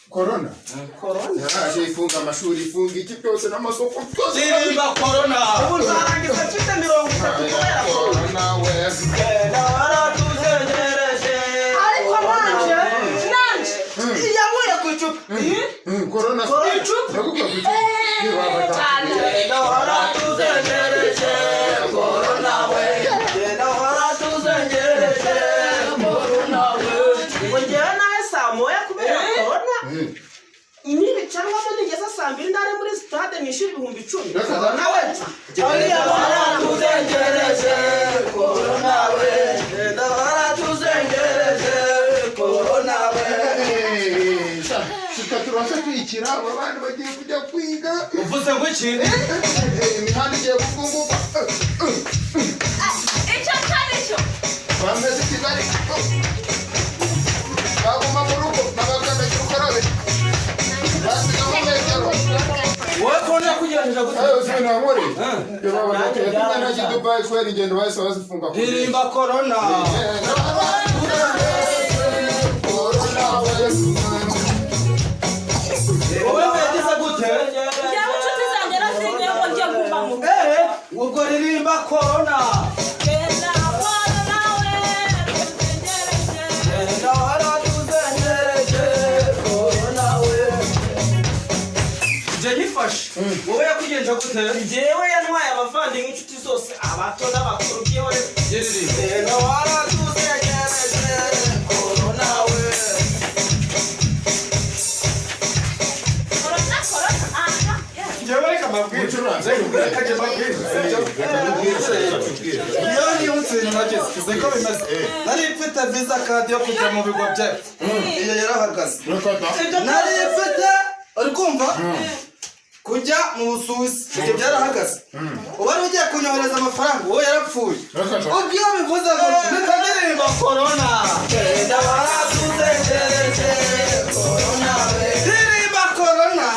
Corona. Yaraje ifunga amashuri ifunga iki cyose n'amasoko cyose. Niba corona. Ubu zarangiza mfite 30 kubera corona we. Naratuzengereje. Ariko nanje. Yamuye ku icupa. Corona. Icupa. Naguka ku icupa. Naratuzengereje. Corona we. Naratuzengereje. Corona we. Ngera nawe saa moya kubera corona. Nibi cyangwa se nigeza saa 2 ndare muri stade nishira 10,000. Nawe. Ariya naratuzengereje. Corona we. Naratuzengereje. Corona we. Turasa kwikira abantu bagiye kujya kwiga. Uvuze ngo iki? Imihanda igiye gufunguka. Icyo cyo. Bameze Kigali. Baguma mu rugo n'abakandagira ukarabe. Wowe kona kugerageza gute? Uzi na nkore. Yatumye na Dubai kwera ingendo bahise bazifunga. Irimba corona. Ubwo ririmba corona. Jennifer, wowe yakugenza gute? Jewe yantwaye abavandimwe inshuti zose abato n'abakuru byehore. Yerere. Corona we. Jewe reka mabwire. Reka mabwire. Iyo utsinze nageze. Seko bimaze. Nari mfite visa card yo kujya mu bigo byacu. Iyo yarahagaze. Nari mfite urikumva? Kujya mu Busuwisi. Ibyo byarahagaze. Ubari ugiye kunyohereza amafaranga wowe yarapfuye. Ubwo bivuze ngo bikagiririmba corona. Naratuzengereje. Corona we. Ririmba corona.